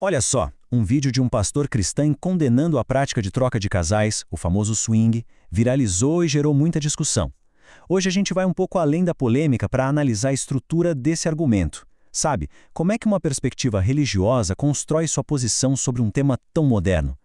Olha só, um vídeo de um pastor cristão condenando a prática de troca de casais, o famoso swing, viralizou e gerou muita discussão. Hoje a gente vai um pouco além da polêmica para analisar a estrutura desse argumento. Sabe, como é que uma perspectiva religiosa constrói sua posição sobre um tema tão moderno?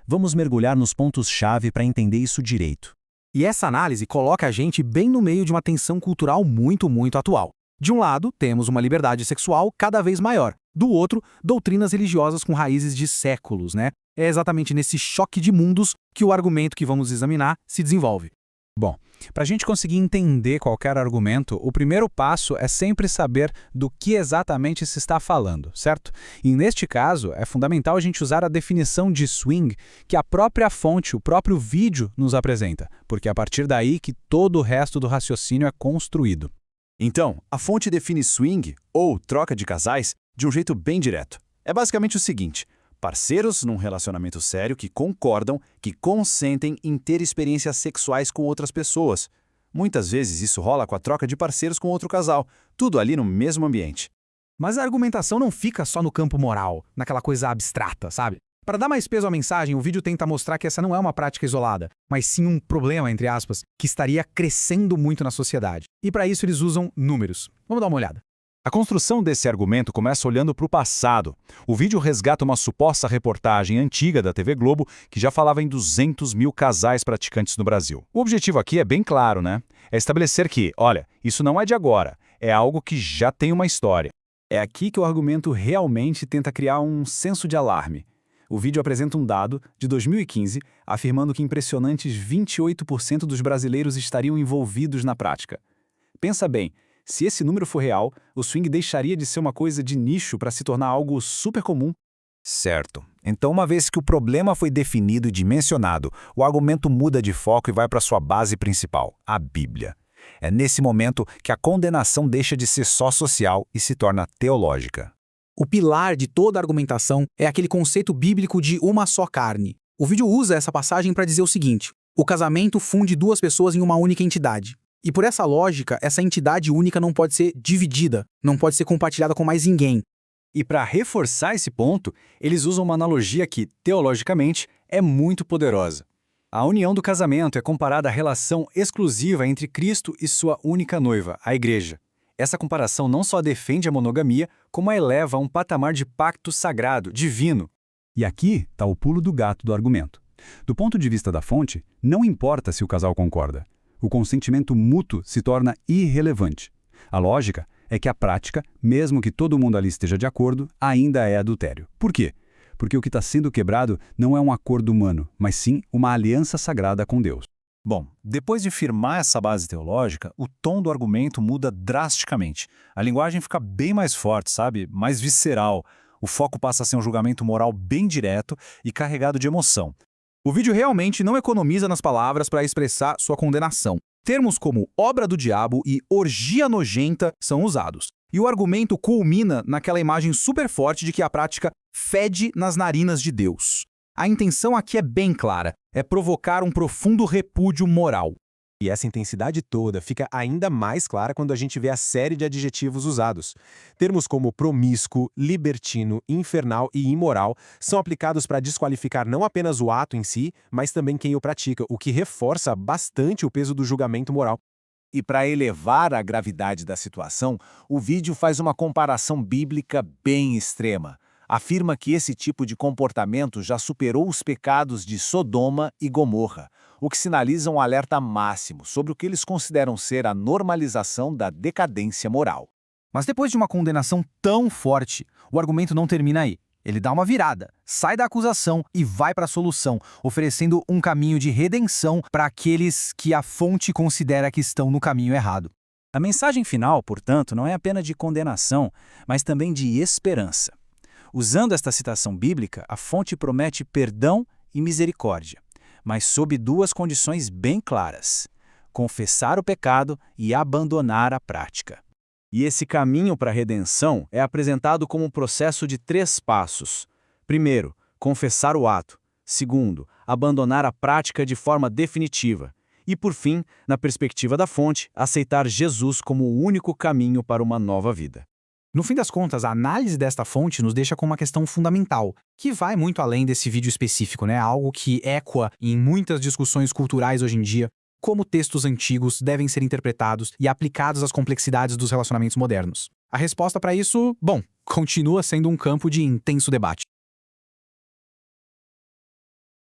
Vamos mergulhar nos pontos-chave para entender isso direito. E essa análise coloca a gente bem no meio de uma tensão cultural muito atual. De um lado, temos uma liberdade sexual cada vez maior. Do outro, doutrinas religiosas com raízes de séculos, né? É exatamente nesse choque de mundos que o argumento que vamos examinar se desenvolve. Bom, para a gente conseguir entender qualquer argumento, o primeiro passo é sempre saber do que exatamente se está falando, certo? E neste caso, é fundamental a gente usar a definição de swing que a própria fonte, o próprio vídeo, nos apresenta, porque é a partir daí que todo o resto do raciocínio é construído. Então, a fonte define swing, ou troca de casais, de um jeito bem direto. É basicamente o seguinte: parceiros num relacionamento sério que concordam, que consentem em ter experiências sexuais com outras pessoas. Muitas vezes isso rola com a troca de parceiros com outro casal, tudo ali no mesmo ambiente. Mas a argumentação não fica só no campo moral, naquela coisa abstrata, sabe? Para dar mais peso à mensagem, o vídeo tenta mostrar que essa não é uma prática isolada, mas sim um problema, entre aspas, que estaria crescendo muito na sociedade. E para isso eles usam números. Vamos dar uma olhada. A construção desse argumento começa olhando para o passado. O vídeo resgata uma suposta reportagem antiga da TV Globo que já falava em 200 mil casais praticantes no Brasil. O objetivo aqui é bem claro, né? É estabelecer que, olha, isso não é de agora, é algo que já tem uma história. É aqui que o argumento realmente tenta criar um senso de alarme. O vídeo apresenta um dado, de 2015, afirmando que impressionantes 28% dos brasileiros estariam envolvidos na prática. Pensa bem, se esse número for real, o swing deixaria de ser uma coisa de nicho para se tornar algo super comum. Certo. Então, uma vez que o problema foi definido e dimensionado, o argumento muda de foco e vai para sua base principal, a Bíblia. É nesse momento que a condenação deixa de ser só social e se torna teológica. O pilar de toda a argumentação é aquele conceito bíblico de uma só carne. O vídeo usa essa passagem para dizer o seguinte: o casamento funde duas pessoas em uma única entidade. E por essa lógica, essa entidade única não pode ser dividida, não pode ser compartilhada com mais ninguém. E para reforçar esse ponto, eles usam uma analogia que, teologicamente, é muito poderosa. A união do casamento é comparada à relação exclusiva entre Cristo e sua única noiva, a Igreja. Essa comparação não só defende a monogamia, como a eleva a um patamar de pacto sagrado, divino. E aqui está o pulo do gato do argumento. Do ponto de vista da fonte, não importa se o casal concorda. O consentimento mútuo se torna irrelevante. A lógica é que a prática, mesmo que todo mundo ali esteja de acordo, ainda é adultério. Por quê? Porque o que está sendo quebrado não é um acordo humano, mas sim uma aliança sagrada com Deus. Bom, depois de firmar essa base teológica, o tom do argumento muda drasticamente. A linguagem fica bem mais forte, sabe? Mais visceral. O foco passa a ser um julgamento moral bem direto e carregado de emoção. O vídeo realmente não economiza nas palavras para expressar sua condenação. Termos como obra do diabo e orgia nojenta são usados. E o argumento culmina naquela imagem super forte de que a prática fede nas narinas de Deus. A intenção aqui é bem clara, é provocar um profundo repúdio moral. E essa intensidade toda fica ainda mais clara quando a gente vê a série de adjetivos usados. Termos como promíscuo, libertino, infernal e imoral são aplicados para desqualificar não apenas o ato em si, mas também quem o pratica, o que reforça bastante o peso do julgamento moral. E para elevar a gravidade da situação, o vídeo faz uma comparação bíblica bem extrema. Afirma que esse tipo de comportamento já superou os pecados de Sodoma e Gomorra, o que sinaliza um alerta máximo sobre o que eles consideram ser a normalização da decadência moral. Mas depois de uma condenação tão forte, o argumento não termina aí. Ele dá uma virada, sai da acusação e vai para a solução, oferecendo um caminho de redenção para aqueles que a fonte considera que estão no caminho errado. A mensagem final, portanto, não é apenas de condenação, mas também de esperança. Usando esta citação bíblica, a fonte promete perdão e misericórdia, mas sob duas condições bem claras: confessar o pecado e abandonar a prática. E esse caminho para a redenção é apresentado como um processo de 3 passos. Primeiro, confessar o ato. Segundo, abandonar a prática de forma definitiva. E, por fim, na perspectiva da fonte, aceitar Jesus como o único caminho para uma nova vida. No fim das contas, a análise desta fonte nos deixa com uma questão fundamental, que vai muito além desse vídeo específico, né? Algo que ecoa em muitas discussões culturais hoje em dia, como textos antigos devem ser interpretados e aplicados às complexidades dos relacionamentos modernos. A resposta para isso, bom, continua sendo um campo de intenso debate.